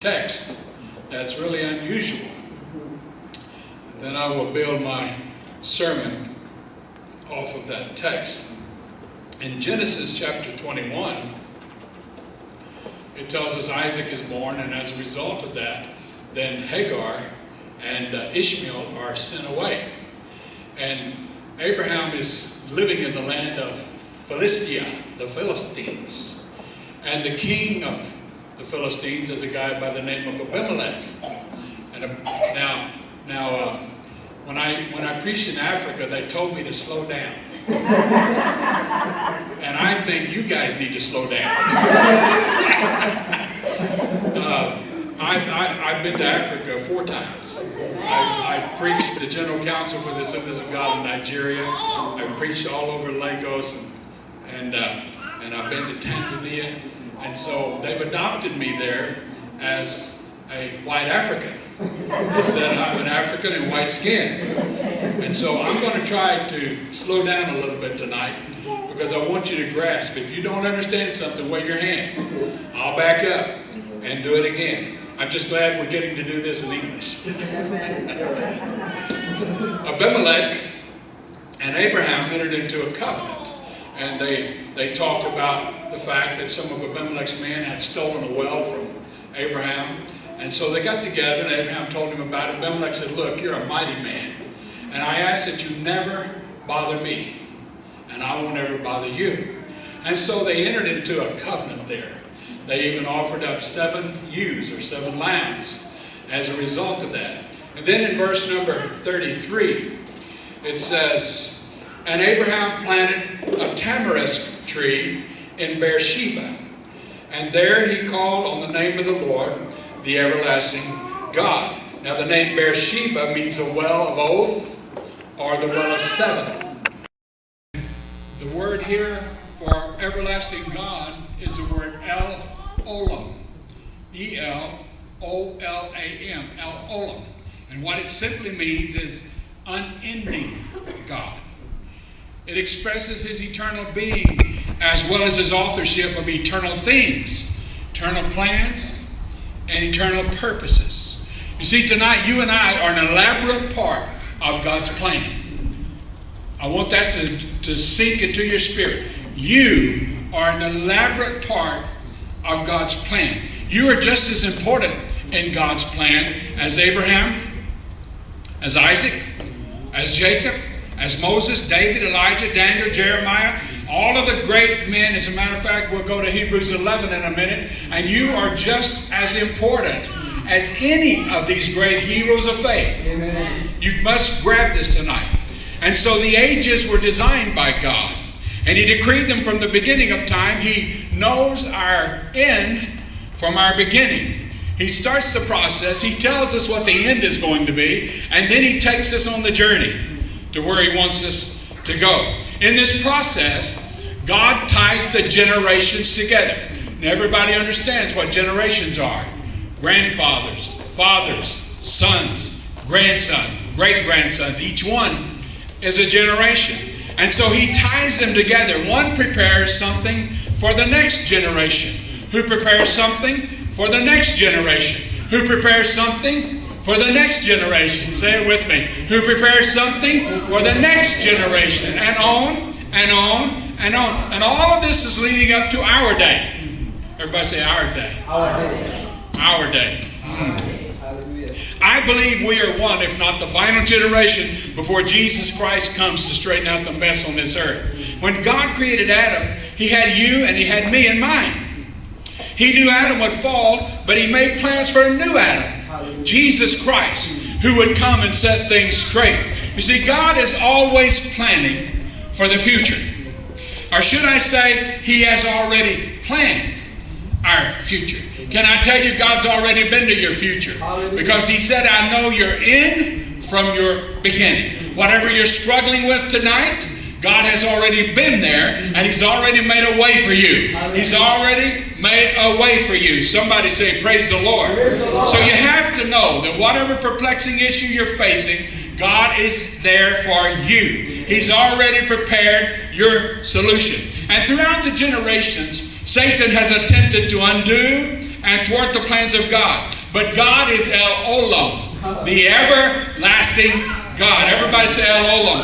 text that's really unusual. And then I will build my sermon off of that text. In Genesis chapter 21, it tells us Isaac is born, and as a result of that, then Hagar and Ishmael are sent away. And Abraham is living in the land of Philistia, the Philistines. And the king of the Philistines is a guy by the name of Abimelech. And now, when I preached in Africa, they told me to slow down. And I think you guys need to slow down. I've been to Africa 4 times. I've preached the General Council for the Assemblies of God in Nigeria. I've preached all over Lagos, and I've been to Tanzania. And so they've adopted me there as a white African. They said I'm an African in white skin. And so I'm going to try to slow down a little bit tonight, because I want you to grasp. If you don't understand something, wave your hand. I'll back up and do it again. I'm just glad we're getting to do this in English. Abimelech and Abraham entered into a covenant. And they talked about the fact that some of Abimelech's men had stolen a well from Abraham. And so they got together, and Abraham told him about it. Abimelech said, "Look, you're a mighty man, and I ask that you never bother me, and I won't ever bother you." And so they entered into a covenant there. They even offered up 7 ewes or 7 lambs as a result of that. And then in verse number 33, it says, "And Abraham planted a tamarisk tree in Beersheba, and there he called on the name of the Lord, the everlasting God." Now the name Beersheba means the well of oath, or the well of 7. The word here for everlasting God is the word El-Olam. E-L-O-L-A-M, El-Olam. And what it simply means is unending God. It expresses his eternal being, as well as his authorship of eternal things, eternal plans, and eternal purposes. You see, tonight you and I are an elaborate part of God's plan. I want that to sink into your spirit. You are an elaborate part of God's plan. You are just as important in God's plan as Abraham, as Isaac, as Jacob, as Moses, David, Elijah, Daniel, Jeremiah, all of the great men. As a matter of fact, we'll go to Hebrews 11 in a minute, and you are just as important as any of these great heroes of faith. Amen. You must grab this tonight. And so the ages were designed by God, and he decreed them from the beginning of time. He knows our end from our beginning. He starts the process. He tells us what the end is going to be, and then he takes us on the journey to where he wants us to go. In this process, God ties the generations together. Now everybody understands what generations are. Grandfathers, fathers, sons, grandsons, great-grandsons. Each one is a generation. And so he ties them together. One prepares something for the next generation, who prepares something for the next generation, who prepares something for the next generation. Say it with me. Who prepares something for the next generation. And on, and on, and on. And all of this is leading up to our day. Everybody say our day. Our day. Our day. I believe we are one, if not the final generation, before Jesus Christ comes to straighten out the mess on this earth. When God created Adam, he had you and he had me in mind. He knew Adam would fall, but he made plans for a new Adam. Jesus Christ, who would come and set things straight. You see, God is always planning for the future. Or should I say, he has already planned our future. Can I tell you, God's already been to your future? Because he said, "I know your end from your beginning." Whatever you're struggling with tonight, God has already been there, and he's already made a way for you. He's already made a way for you. Somebody say, "Praise the Lord." Praise the Lord. So you have to know that whatever perplexing issue you're facing, God is there for you. He's already prepared your solution. And throughout the generations, Satan has attempted to undo and thwart the plans of God. But God is El Olam, the everlasting God. Everybody say El Olam.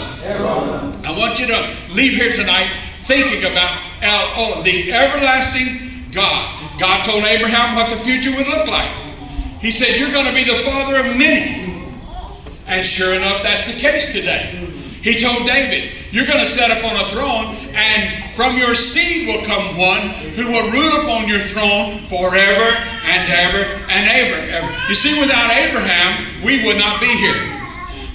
I want you to leave here tonight thinking about El Olam, the everlasting God. God told Abraham what the future would look like. He said, you're going to be the father of many. And sure enough, that's the case today. He told David, you're going to set up on a throne, and from your seed will come one who will rule upon your throne forever and ever and ever. You see, without Abraham, we would not be here.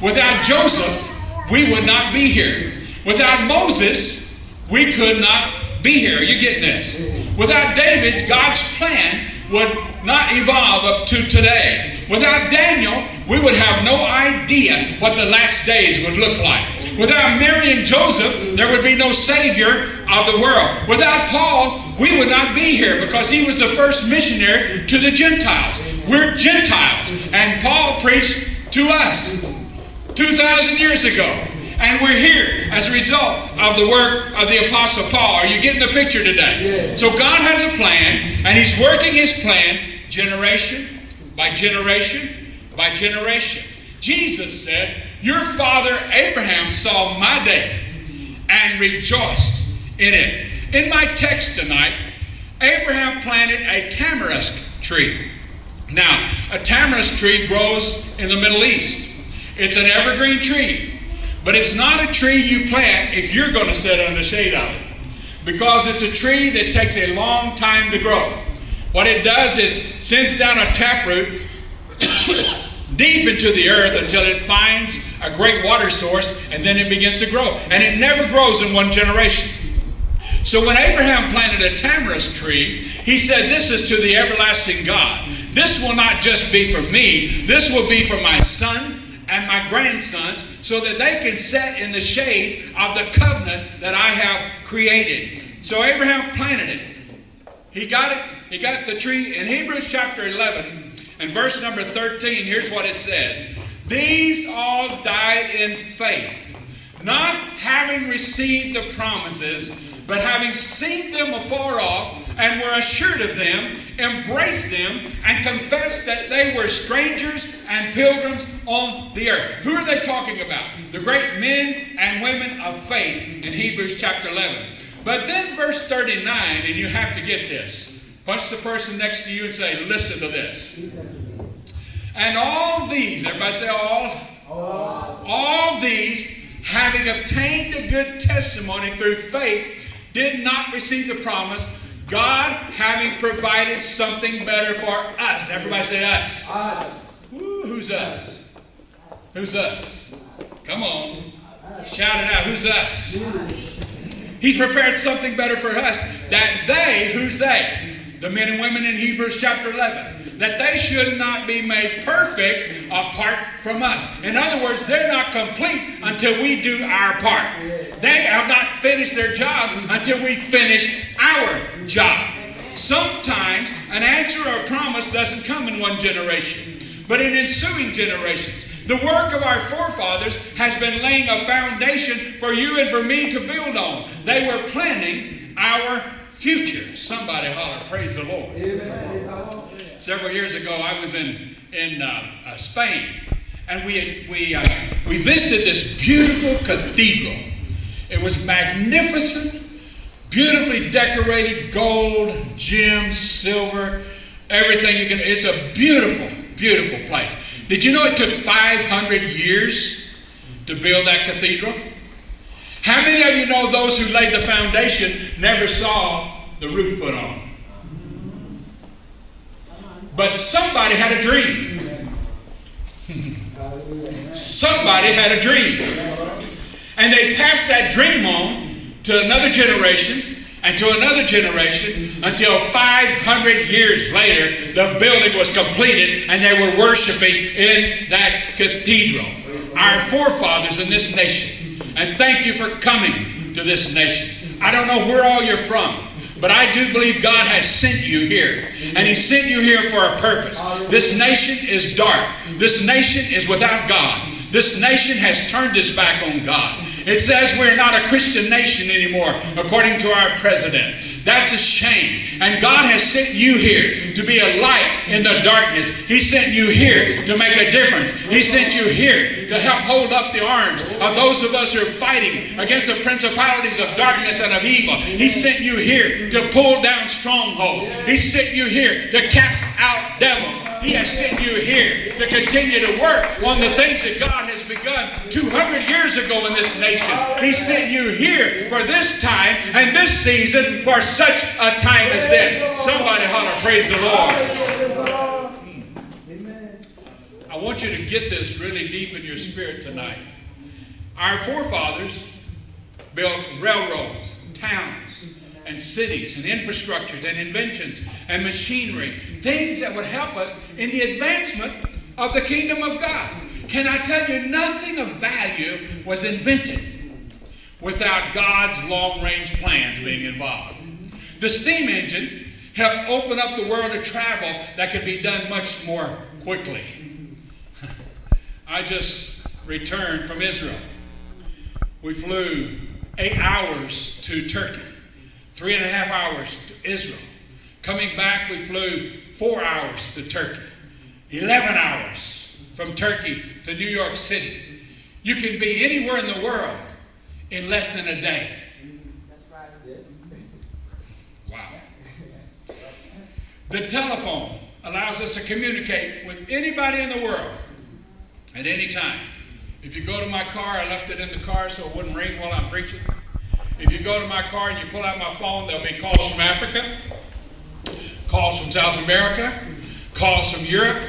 Without Joseph, we would not be here. Without Moses, we could not be here. Are you getting this? Without David, God's plan would not evolve up to today. Without Daniel, we would have no idea what the last days would look like. Without Mary and Joseph, there would be no Savior of the world. Without Paul, we would not be here because he was the first missionary to the Gentiles. We're Gentiles, and Paul preached to us 2,000 years ago. And we're here as a result of the work of the Apostle Paul. Are you getting the picture today? Yes. So God has a plan, and he's working his plan generation by generation by generation. Jesus said, your father Abraham saw my day and rejoiced in it. In my text tonight, Abraham planted a tamarisk tree. Now, a tamarisk tree grows in the Middle East. It's an evergreen tree. But it's not a tree you plant if you're going to sit under the shade of it. Because it's a tree that takes a long time to grow. What it does, it sends down a taproot deep into the earth until it finds a great water source, and then it begins to grow. And it never grows in one generation. So when Abraham planted a tamarisk tree, he said, this is to the everlasting God. This will not just be for me. This will be for my son and my grandsons, so that they can sit in the shade of the covenant that I have created. So Abraham planted it. He got it. He got the tree. In Hebrews chapter 11 and verse number 13, here's what it says. These all died in faith, not having received the promises, but having seen them afar off, and were assured of them, embraced them, and confessed that they were strangers and pilgrims on the earth. Who are they talking about? The great men and women of faith in Hebrews chapter 11. But then verse 39, and you have to get this. Punch the person next to you and say, listen to this. And all these, everybody say all these, having obtained a good testimony through faith, did not receive the promise, God having provided something better for us. Everybody say us. Us. Woo, who's us? Who's us? Come on. Shout it out. Who's us? He prepared something better for us. That they, who's they? The men and women in Hebrews chapter 11. That they should not be made perfect apart from us. In other words, they're not complete until we do our part. They have not finished their job until we finish our job. Sometimes an answer or a promise doesn't come in one generation, but in ensuing generations. The work of our forefathers has been laying a foundation for you and for me to build on. They were planning our future. Somebody holler, praise the Lord. Amen. Several years ago, I was in Spain, and we visited this beautiful cathedral. It was magnificent, beautifully decorated, gold, gems, silver, everything you can. It's a beautiful, beautiful place. Did you know it took 500 years to build that cathedral? How many of you know those who laid the foundation never saw the roof put on? But somebody had a dream. Somebody had a dream. And they passed that dream on to another generation and to another generation until 500 years later the building was completed and they were worshiping in that cathedral. Our forefathers in this nation. And thank you for coming to this nation. I don't know where all you're from, but I do believe God has sent you here. And He sent you here for a purpose. This nation is dark. This nation is without God. This nation has turned its back on God. It says we're not a Christian nation anymore, according to our president. That's a shame. And God has sent you here to be a light in the darkness. He sent you here to make a difference. He sent you here to help hold up the arms of those of us who are fighting against the principalities of darkness and of evil. He sent you here to pull down strongholds. He sent you here to cast out devils. He has sent you here to continue to work on the things that God has begun 200 years ago in this nation. He sent you here for this time and this season for such a time as this. Somebody holler, praise the Lord. I want you to get this really deep in your spirit tonight. Our forefathers built railroads, towns, and cities, and infrastructures, and inventions, and machinery, things that would help us in the advancement of the kingdom of God. Can I tell you, nothing of value was invented without God's long-range plans being involved. The steam engine helped open up the world of travel that could be done much more quickly. I just returned from Israel. We flew 8 hours to Turkey, 3.5 hours to Israel. Coming back, we flew 4 hours to Turkey, 11 hours from Turkey to New York City. You can be anywhere in the world in less than a day. That's right. Yes. Wow. The telephone allows us to communicate with anybody in the world at any time. If you go to my car, I left it in the car so it wouldn't ring while I'm preaching. If you go to my car and you pull out my phone, there'll be calls from Africa, calls from South America, calls from Europe,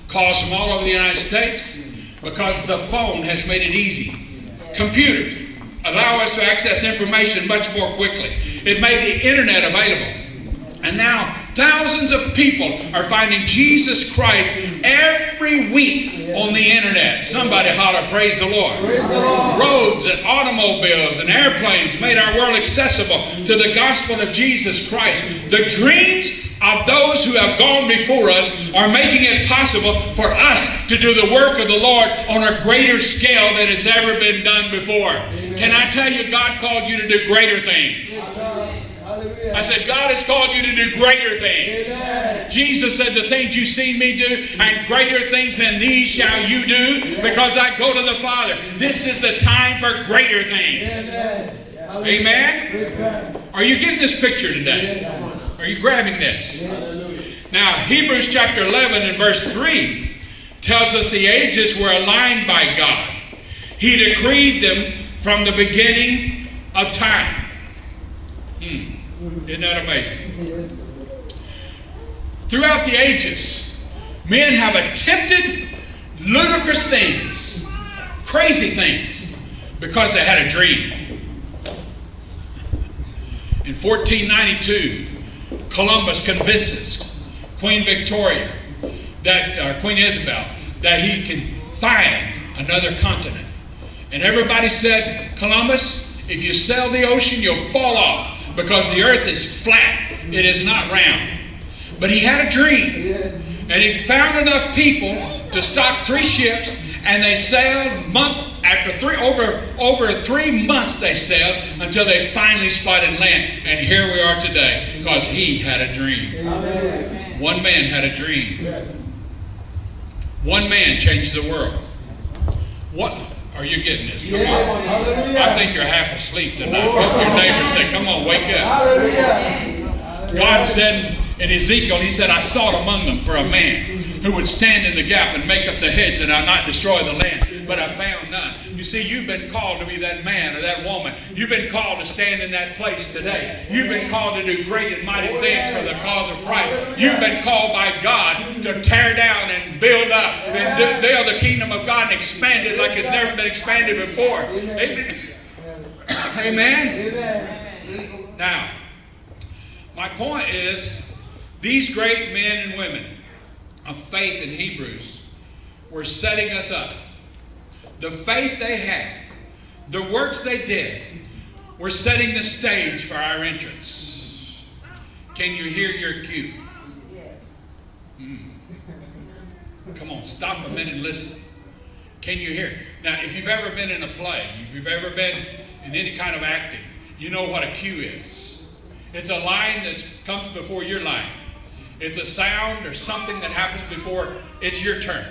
calls from all over the United States, because the phone has made it easy. Computers allow us to access information much more quickly. It made the internet available. And now thousands of people are finding Jesus Christ every week on the internet. Somebody holler, praise the Lord. Praise the Lord. Roads and automobiles and airplanes made our world accessible to the gospel of Jesus Christ. The dreams of those who have gone before us are making it possible for us to do the work of the Lord on a greater scale than it's ever been done before. Amen. Can I tell you, God called you to do greater things? Hallelujah. I said, God has called you to do greater things. Amen. Jesus said, the things you've seen me do, and greater things than these shall you do, because I go to the Father. This is the time for greater things. Amen? Amen? Are you getting this picture today? Are you grabbing this? Yes. Now, Hebrews chapter 11 and verse 3 tells us the ages were aligned by God. He decreed them from the beginning of time. Isn't that amazing? Yes. Throughout the ages, men have attempted ludicrous things, crazy things, because they had a dream. In 1492, Columbus convinces Queen Victoria, Queen Isabel, that he can find another continent. And everybody said, Columbus, if you sail the ocean, you'll fall off, because the earth is flat. It is not round. But he had a dream. Yes. And he found enough people to stock 3 ships, and they sailed over 3 months they sailed until they finally spotted land. And here we are today, because he had a dream. Amen. One man had a dream. One man changed the world. What? Are you getting this? Come Yes. on. Hallelujah. I think you're half asleep tonight. Look your neighbor and say, come on, wake up. Hallelujah. God said in Ezekiel, he said, I sought among them for a man who would stand in the gap and make up the hedge and I'll not destroy the land. But I found none. You see, you've been called to be that man or that woman. You've been called to stand in that place today. You've been called to do great and mighty things for the cause of Christ. You've been called by God to tear down and build up and build the kingdom of God and expand it like it's never been expanded before. Amen. Amen. Amen. Now, my point is, these great men and women of faith in Hebrews were setting us up. The faith they had, the works they did, were setting the stage for our entrance. Can you hear your cue? Yes. Come on, stop a minute and listen. Can you hear? Now, if you've ever been in a play, if you've ever been in any kind of acting, you know what a cue is. It's a line that comes before your line. It's a sound or something that happens before it's your turn.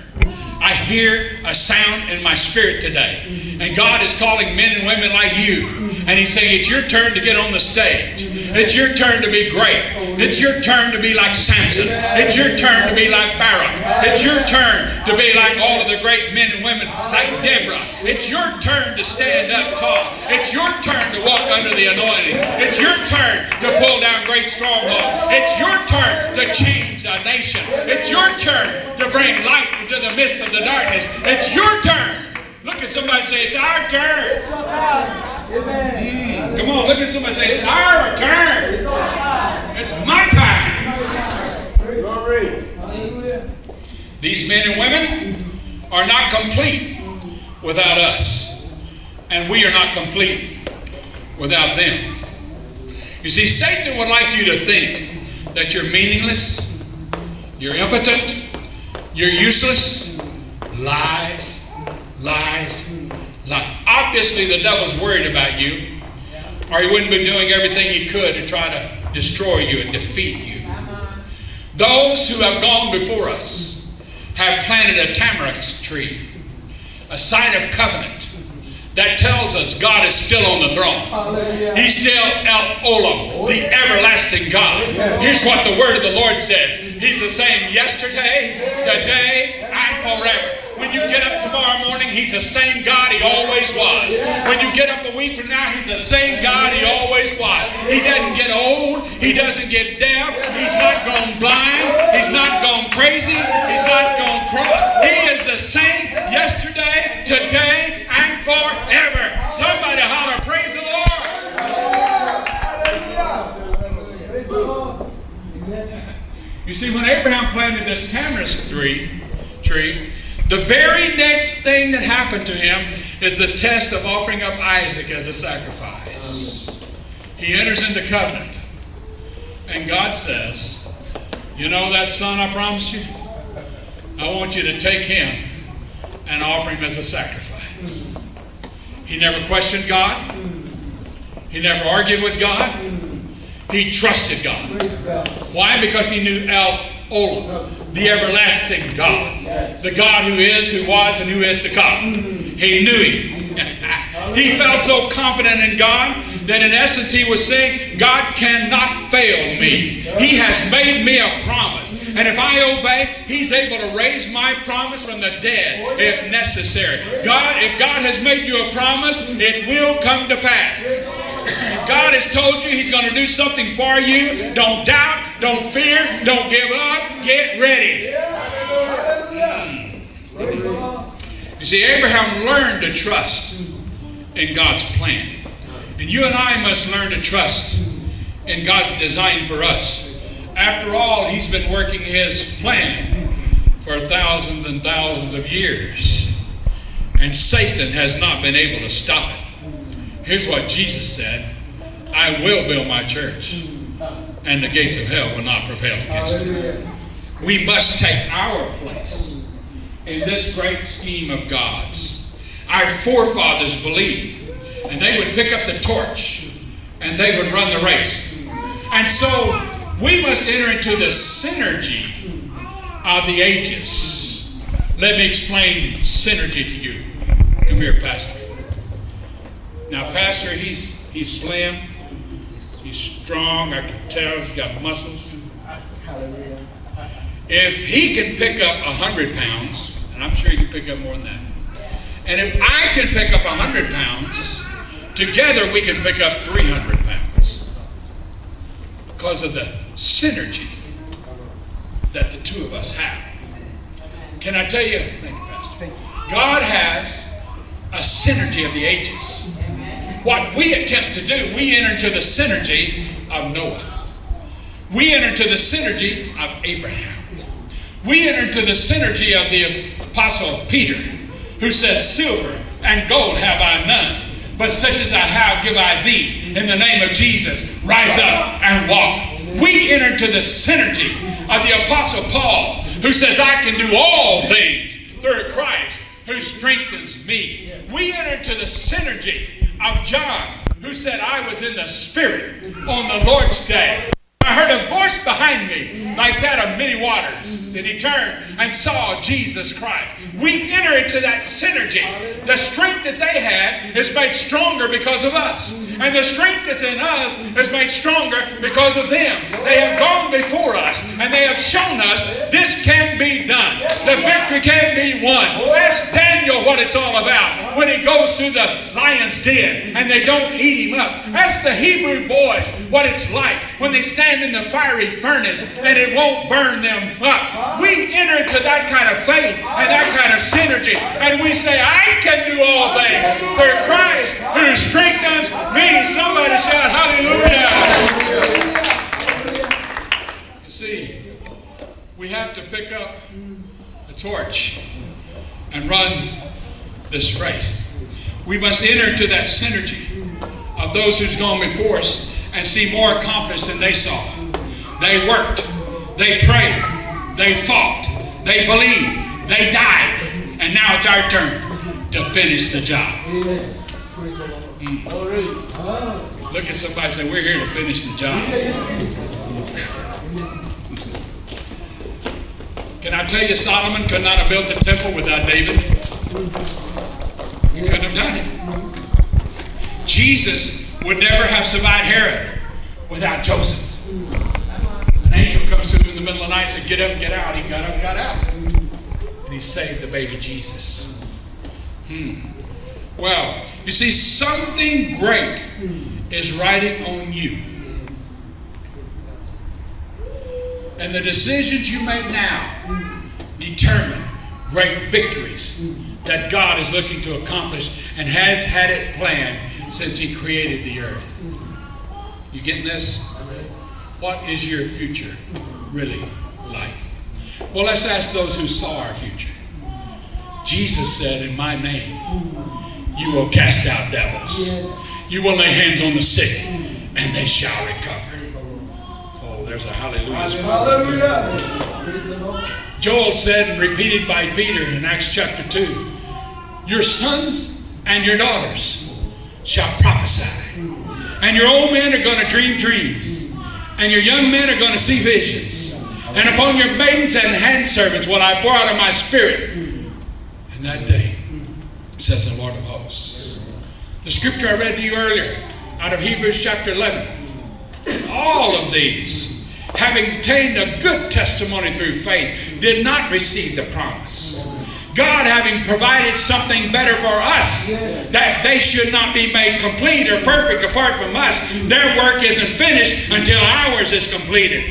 I hear a sound in my spirit today. And God is calling men and women like you. And He's saying, it's your turn to get on the stage. It's your turn to be great. It's your turn to be like Samson. It's your turn to be like Barak. It's your turn to be like all of the great men and women like Deborah. It's your turn to stand up tall. It's your turn to walk under the anointing. It's your turn to pull down great strongholds. It's your turn to change a nation. It's your turn to bring light into the midst of the darkness. It's your turn. Look at somebody and say, it's our turn. Come on, look at somebody and say, it's our turn. It's my time. These men and women are not complete without us. And we are not complete without them. You see, Satan would like you to think that you're meaningless, you're impotent, you're useless. Lies, lies, lies. Obviously, the devil's worried about you, or he wouldn't be doing everything he could to try to destroy you and defeat you. Those who have gone before us have planted a tamarisk tree, a sign of covenant that tells us God is still on the throne. He's still El Olam, the everlasting God. Here's what the word of the Lord says. He's the same yesterday, today, and forever. When you get up tomorrow morning, He's the same God He always was. When you get up a week from now, He's the same God He always was. He doesn't get old. He doesn't get deaf. He's not gone blind. He's not gone crazy. He's not gone cross. He is the same yesterday, today, and forever. Somebody holler, praise the Lord. You see, when Abraham planted this tamarisk tree, the very next thing that happened to him is the test of offering up Isaac as a sacrifice. He enters into covenant. And God says, you know that son I promised you? I want you to take him and offer him as a sacrifice. He never questioned God. He never argued with God. He trusted God. Why? Because he knew El Olam, the everlasting God. The God who is, who was, and who is to come. He knew Him. He felt so confident in God that in essence he was saying, God cannot fail me. He has made me a promise. And if I obey, He's able to raise my promise from the dead if necessary. If God has made you a promise, it will come to pass. If God has told you He's going to do something for you, don't doubt, don't fear, don't give up, get ready. You see, Abraham learned to trust in God's plan. And you and I must learn to trust in God's design for us. After all, He's been working His plan for thousands and thousands of years. And Satan has not been able to stop it. Here's what Jesus said, I will build my church, and the gates of hell will not prevail against it. We must take our place in this great scheme of God's. Our forefathers believed, and they would pick up the torch, and they would run the race. And so we must enter into the synergy of the ages. Let me explain synergy to you. Come here, Pastor. Now, Pastor, he's slim, he's strong, I can tell he's got muscles. If he can pick up 100 pounds, and I'm sure he can pick up more than that, and if I can pick up 100 pounds, together we can pick up 300 pounds because of the synergy that the two of us have. Can I tell you, thank you, Pastor, God has a synergy of the ages. What we attempt to do, we enter into the synergy of Noah. We enter into the synergy of Abraham. We enter into the synergy of the Apostle Peter, who says, silver and gold have I none, but such as I have give I thee. In the name of Jesus, rise up and walk. We enter into the synergy of the Apostle Paul, who says, I can do all things through Christ who strengthens me. We enter into the synergy of John, who who said, I was in the Spirit on the Lord's day. I heard a voice behind me like that of many waters. And he turned and saw Jesus Christ. We enter into that synergy. The strength that they had is made stronger because of us. And the strength that's in us is made stronger because of them. They have gone before us and they have shown us this can be done. The victory can be won. Ask Daniel what it's all about when he goes through the lion's den and they don't eat him up. Ask the Hebrew boys what it's like when they stand in the fiery furnace and it won't burn them up. We enter into that kind of faith and that kind of synergy, and we say, I can do all things through Christ who strengthens me. Somebody shout hallelujah. You see, we have to pick up the torch and run this race. We must enter into that synergy of those who's gone before us and see more accomplished than they saw. They worked, they prayed, they fought, they believed, they died, and now it's our turn to finish the job. Look at somebody and say, we're here to finish the job. Can I tell you, Solomon could not have built a temple without David? He couldn't have done it. Jesus would never have survived Herod without Joseph. An angel comes through in the middle of the night and said, get up and get out. He got up and got out. And he saved the baby Jesus. Well, you see, something great is riding on you. And the decisions you make now determine great victories that God is looking to accomplish and has had it planned since He created the earth. You getting this? What is your future really like? Well, let's ask those who saw our future. Jesus said, in my name, you will cast out devils. You will lay hands on the sick, and they shall recover. Oh, there's a hallelujah. Joel said, and repeated by Peter in Acts chapter 2, your sons and your daughters shall prophesy. And your old men are going to dream dreams. And your young men are going to see visions. And upon your maidens and handservants will I pour out of my spirit. And that day, says the Lord of hosts. The scripture I read to you earlier, out of Hebrews chapter 11. All of these, having obtained a good testimony through faith, did not receive the promise. God having provided something better for us, that they should not be made complete or perfect apart from us. Their work isn't finished until ours is completed.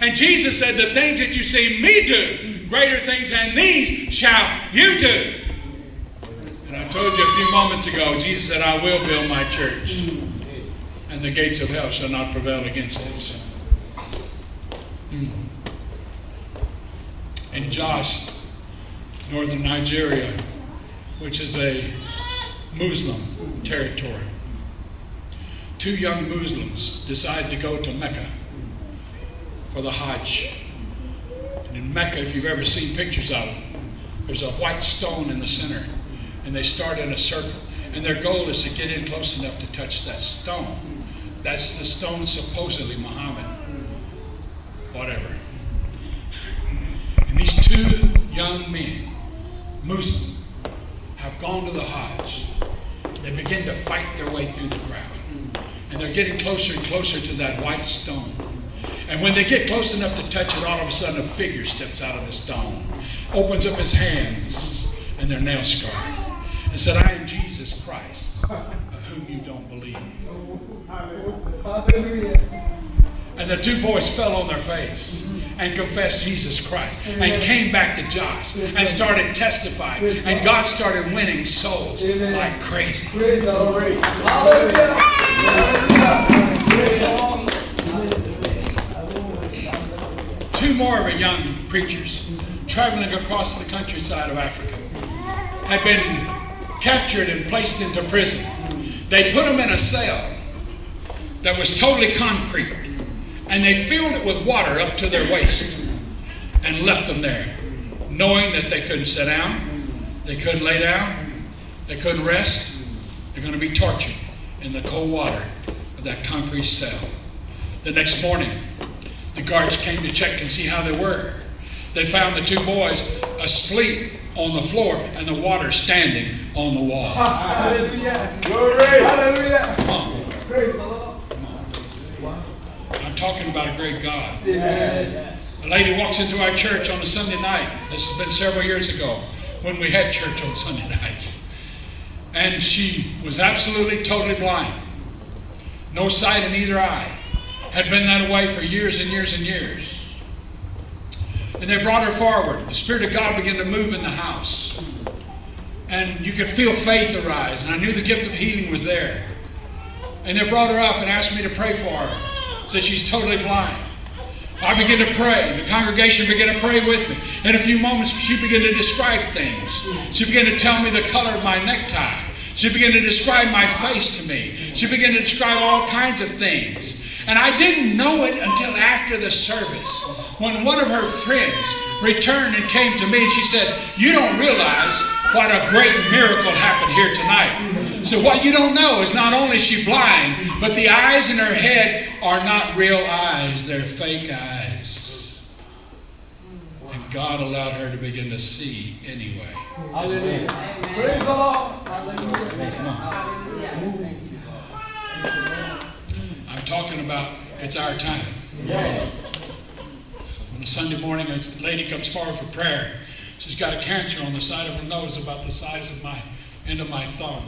And Jesus said, the things that you see me do, greater things than these shall you do. And I told you a few moments ago, Jesus said, I will build my church, and the gates of hell shall not prevail against it. And Josh, northern Nigeria, which is a Muslim territory. 2 young Muslims decided to go to Mecca for the Hajj. And in Mecca, if you've ever seen pictures of it, there's a white stone in the center, and they start in a circle. And their goal is to get in close enough to touch that stone. That's the stone supposedly Muhammad. Whatever. And these 2 young men, Muslim, have gone to the Hajj. They begin to fight their way through the crowd. And they're getting closer and closer to that white stone. And when they get close enough to touch it, all of a sudden a figure steps out of the stone, opens up his hands, and they're nail scarred, and said, I am Jesus Christ, of whom you don't believe. And the 2 boys fell on their face and confessed Jesus Christ and came back to Josh and started testifying, and God started winning souls like crazy. 2 more of our young preachers traveling across the countryside of Africa had been captured and placed into prison. They put them in a cell that was totally concrete, and they filled it with water up to their waist and left them there, knowing that they couldn't sit down, they couldn't lay down, they couldn't rest, they're going to be tortured in the cold water of that concrete cell. The next morning, the guards came to check and see how they were. They found the two boys asleep on the floor and the water standing on the wall. Hallelujah. Glory. Hallelujah. Come on. Praise the Lord. I'm talking about a great God. Amen. A lady walks into our church on a Sunday night. This has been several years ago when we had church on Sunday nights. And she was absolutely, totally blind. No sight in either eye. Had been that way for years and years and years. And they brought her forward. The Spirit of God began to move in the house. And you could feel faith arise. And I knew the gift of healing was there. And they brought her up and asked me to pray for her. Said she's totally blind. I began to pray. The congregation began to pray with me. In a few moments, she began to describe things. She began to tell me the color of my necktie. She began to describe my face to me. She began to describe all kinds of things. And I didn't know it until after the service, when one of her friends returned and came to me and she said, "You don't realize what a great miracle happened here tonight." So what you don't know is not only is she blind, but the eyes in her head are not real eyes, they're fake eyes. And God allowed her to begin to see anyway. Hallelujah. Praise the Lord. Come on. I'm talking about it's our time. On a Sunday morning, a lady comes forward for prayer. She's got a cancer on the side of her nose about the size of my end of my thumb.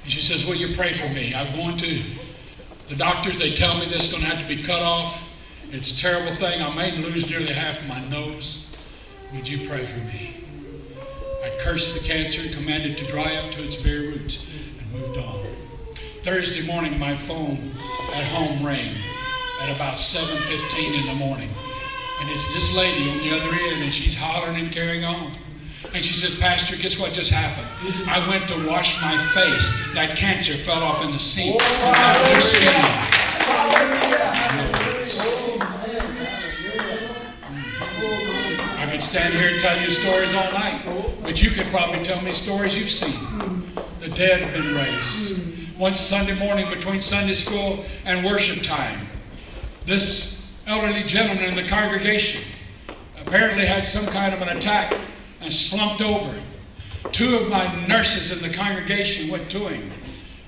And she says, "Will you pray for me? I'm going to the doctors. They tell me this is going to have to be cut off. It's a terrible thing. I may lose nearly half of my nose. Would you pray for me?" I cursed the cancer and commanded it to dry up to its very roots and moved on. Thursday morning, my phone at home rang at about 7:15 in the morning. And it's this lady on the other end, and she's hollering and carrying on. And she said, "Pastor, guess what just happened? I went to wash my face. That cancer fell off in the sink and got her skin off." I could stand here and tell you stories all night, but you could probably tell me stories you've seen. The dead have been raised. One Sunday morning between Sunday school and worship time, this elderly gentleman in the congregation apparently had some kind of an attack and slumped over. Two of my nurses in the congregation went to him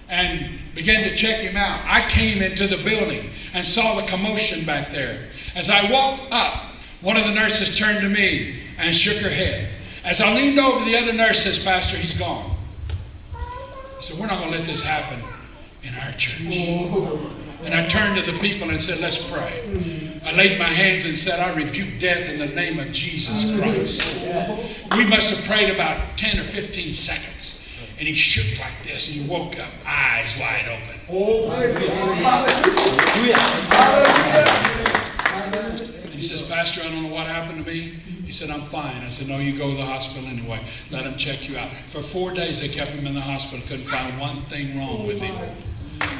and began to check him out. I came into the building and saw the commotion back there. As I walked up, one of the nurses turned to me and shook her head. As I leaned over, the other nurse says, "Pastor, he's gone." I said, "We're not going to let this happen in our church." And I turned to the people and said, "Let's pray." I laid my hands and said, "I rebuke death in the name of Jesus Christ." We must have prayed about 10 or 15 seconds. And he shook like this and he woke up, eyes wide open. And he says, "Pastor, I don't know what happened to me." He said, "I'm fine." I said, "No, you go to the hospital anyway. Let them check you out." For 4 days they kept him in the hospital. Couldn't find one thing wrong with him.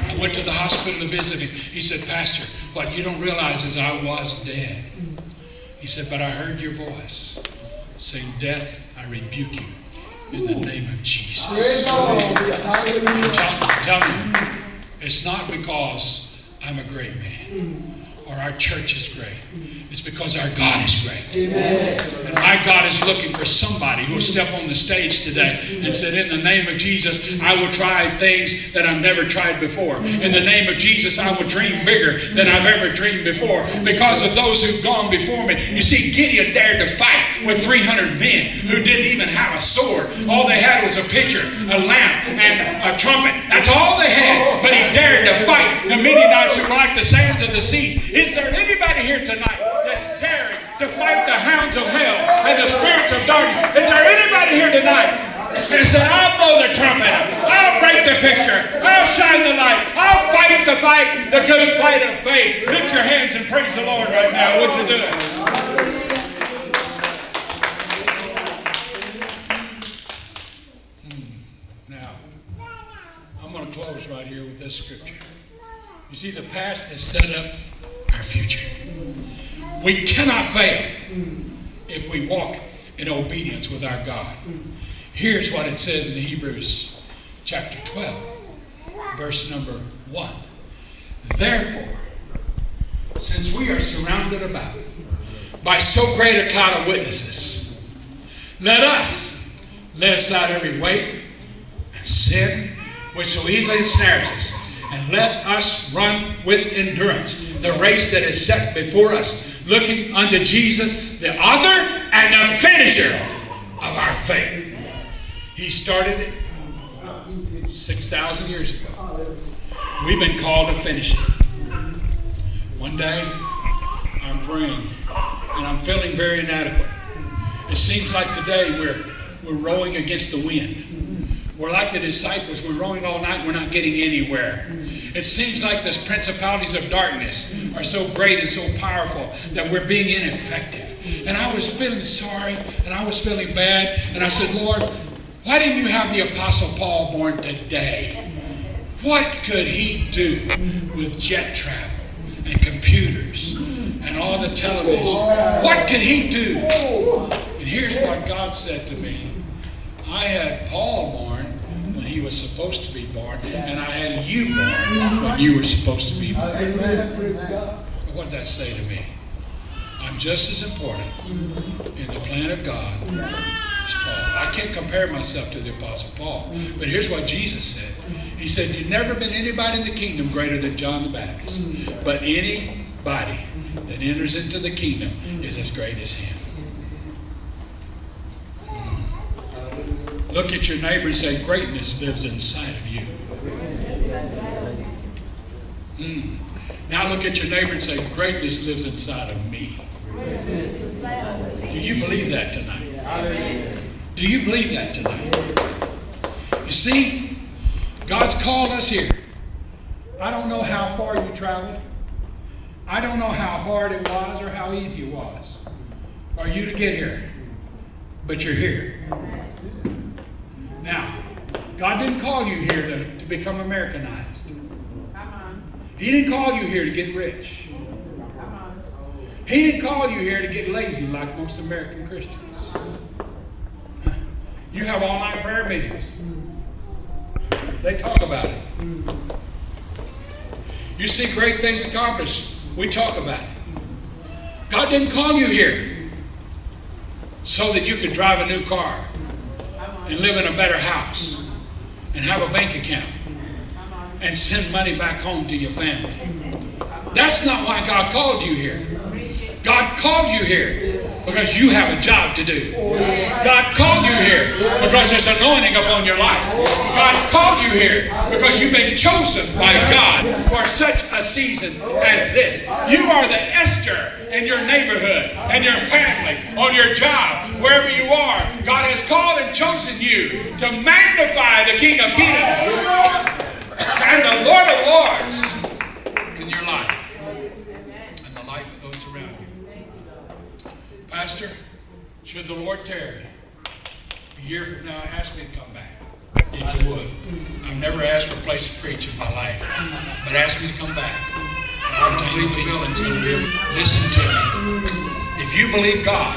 I went to the hospital to visit him. He said, "Pastor, what you don't realize is I was dead." He said, "But I heard your voice saying, 'Death, I rebuke you in the name of Jesus.'" Tell me, it's not because I'm a great man or our church is great. It's because our God is great. Amen. And my God is looking for somebody who will step on the stage today and said, "In the name of Jesus, I will try things that I've never tried before. In the name of Jesus, I will dream bigger than I've ever dreamed before because of those who've gone before me." You see, Gideon dared to fight with 300 men who didn't even have a sword. All they had was a pitcher, a lamp, and a trumpet. That's all they had. But he dared to fight the Midianites who were like the sands of the sea. Is there anybody here tonight that's daring to fight the hounds of hell and the spirits of darkness? Is there anybody here tonight that said, "I'll blow the trumpet, I'll break the picture, I'll shine the light, I'll fight the fight, the good fight of faith"? Lift your hands and praise the Lord right now. Would you do it? Now, I'm going to close right here with this scripture. You see, the past has set up our future. We cannot fail if we walk in obedience with our God. Here's what it says in Hebrews chapter 12, verse number 1. Therefore, since we are surrounded about by so great a cloud of witnesses, let us lay aside every weight and sin which so easily ensnares us, and let us run with endurance the race that is set before us, looking unto Jesus, the author and the finisher of our faith. He started it 6,000 years ago. We've been called to finish it. One day, I'm praying, and I'm feeling very inadequate. It seems like today we're rowing against the wind. We're like the disciples. We're rowing all night. We're not getting anywhere. It seems like the principalities of darkness are so great and so powerful that we're being ineffective. And I was feeling sorry, and I was feeling bad. And I said, Lord, why didn't you have the Apostle Paul born today? What could he do with jet travel and computers and all the television? What could he do? And here's what God said to me. I had Paul born when he was supposed to be born, and I had you born when you were supposed to be born. What did that say to me? I'm just as important in the plan of God as Paul. I can't compare myself to the Apostle Paul, but here's what Jesus said. He said, you've never been anybody in the kingdom greater than John the Baptist, but anybody that enters into the kingdom is as great as him. Look at your neighbor and say, greatness lives inside of you. Now look at your neighbor and say, greatness lives inside of me. Do you believe that tonight? Do you believe that tonight? You see, God's called us here. I don't know how far you traveled. I don't know how hard it was or how easy it was for you to get here. But you're here. Now, God didn't call you here to become Americanized. He didn't call you here to get rich. He didn't call you here to get lazy like most American Christians. You have all-night prayer meetings. They talk about it. You see great things accomplished. We talk about it. God didn't call you here so that you could drive a new car and live in a better house and have a bank account and send money back home to your family. That's not why God called you here. God called you here because you have a job to do. God called you here because there's anointing upon your life. God called you here because you've been chosen by God for such a season as this. You are the Esther in your neighborhood, and your family, on your job, wherever you are. God has called and chosen you to magnify the King of Kings and the Lord of Lords in your life and the life of those around you. Pastor, should the Lord tarry, a year from now, ask me to come back. If you would. I've never asked for a place to preach in my life, but ask me to come back. I'll tell you the building's going to be. Listen to me. If you believe God,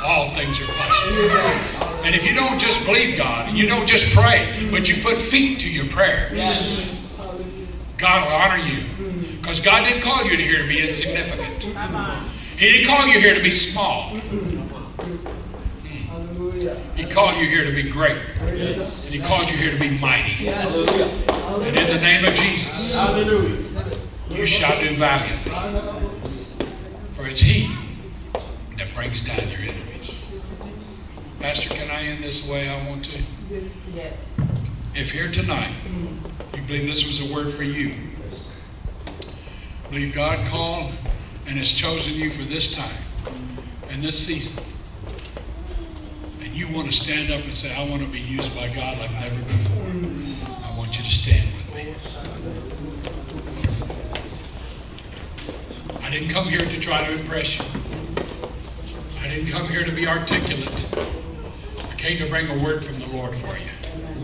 all things are possible. And if you don't just believe God, and you don't just pray, but you put feet to your prayers, God will honor you. Because God didn't call you here to be insignificant. He didn't call you here to be small. He called you here to be great. And He called you here to be mighty. And in the name of Jesus, you shall do valiantly. For it's He that brings down your enemies. Pastor, can I end this way I want to? Yes. If here tonight, you believe this was a word for you, believe God called and has chosen you for this time and this season, and you want to stand up and say, I want to be used by God like never before, I want you to stand with me. I didn't come here to try to impress you. I didn't come here to be articulate. I came to bring a word from the Lord for you.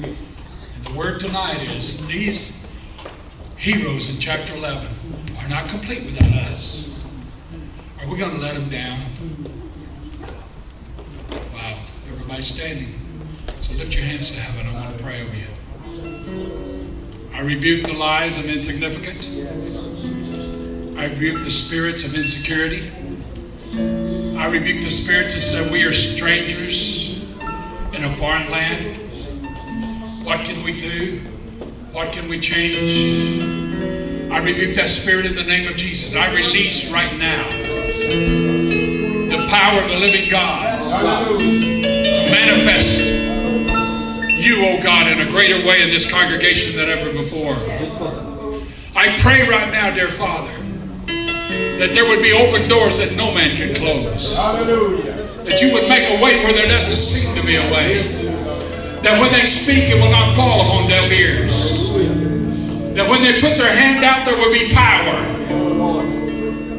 And the word tonight is, these heroes in chapter 11 are not complete without us. Are we going to let them down? Wow, everybody's standing. So lift your hands to heaven. I want to pray over you. I rebuke the lies of insignificant. I rebuke the spirits of insecurity. I rebuke the spirits that said we are strangers in a foreign land. What can we do? What can we change? I rebuke that spirit in the name of Jesus. I release right now the power of the living God. Manifest you, oh God, in a greater way in this congregation than ever before. I pray right now, dear Father, that there would be open doors that no man can close. That you would make a way where there doesn't seem to be a way. That when they speak, it will not fall upon deaf ears. That when they put their hand out, there will be power.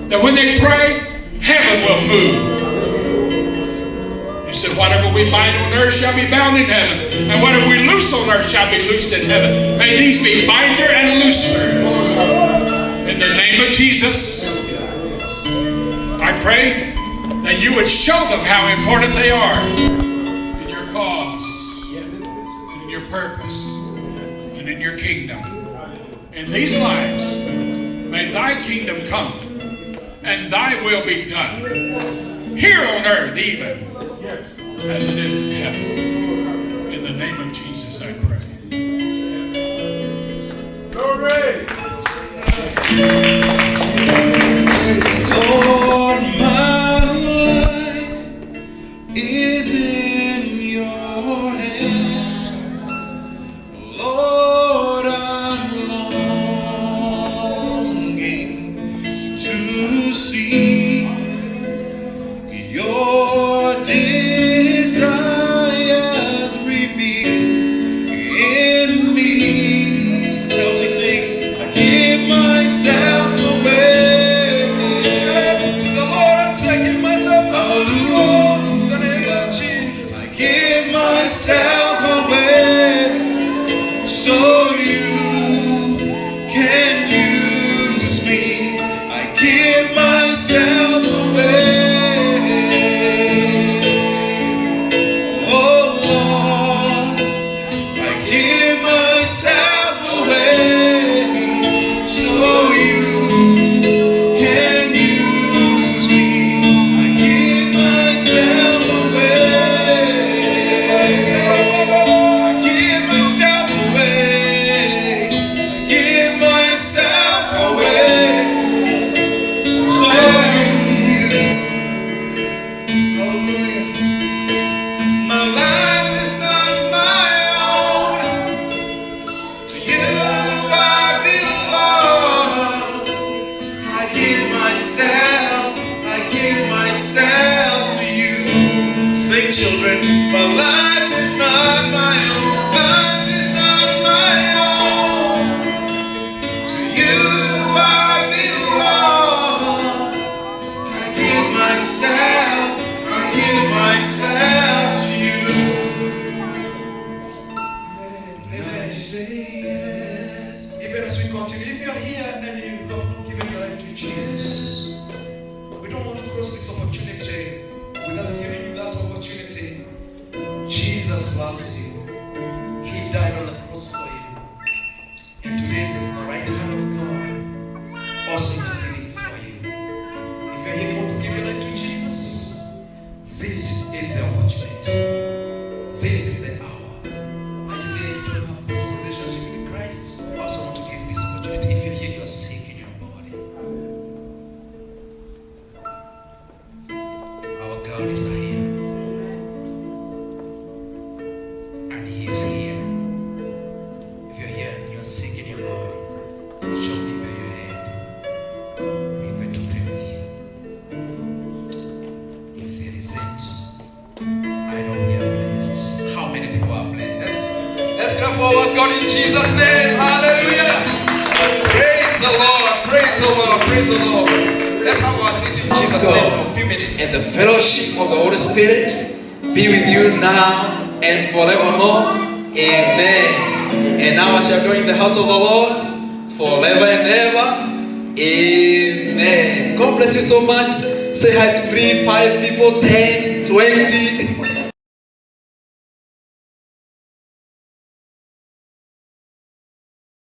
That when they pray, heaven will move. You said, whatever we bind on earth shall be bound in heaven, and whatever we loose on earth shall be loosed in heaven. May these be binder and looser. In the name of Jesus, I pray that you would show them how important they are in your cause, and in your purpose, and in your kingdom. In these lives, may thy kingdom come, and thy will be done, here on earth even, as it is in heaven. In the name of Jesus, I pray. Glory! Lord, my life is in your hands. Lord, I'm longing to see your desires revealed in me. Help me sing. I give myself away to the Lord and say, I give myself to the Lord in the name of Jesus. I give myself away so you can use me. I give myself away. Oh Lord, I give myself away so you can use me. I give myself away. I give myself away. I give myself away so you. Hallelujah. My life is not my own. To you I belong. I give myself to you. Sing, children. My life is not my own. Life is not my own. To you I belong. I give myself to you. Amen. Say yes. Even as we continue, if you're here and you have not given your life to Jesus, we don't want to cross this opportunity without giving you that opportunity. Jesus loves you. He died on the cross for you. And today is the right hand of God, also interceding for you. If you're here, you want to give your life to Jesus, this is the opportunity. This is the hour. Are you there? You don't have personal relationship with Christ? I also want to give this opportunity. If you're here, you're sick in your body. Our God is here. And He is here. If you're here and you're sick in your body, show me by your hand. We're going to pray with you. If there isn't, I know we are blessed. How many people are blessed? Let's clap for our God in Jesus' name. Hallelujah. Praise the Lord. Praise the Lord. Praise the Lord. Let's have our seat in Jesus' name for a few minutes. And the fellowship of the Holy Spirit be with you now and forevermore. Amen. And now I shall go in the house of the Lord forever and ever. Amen. God bless you so much. Say hi to 3, 5 people, 10, 20.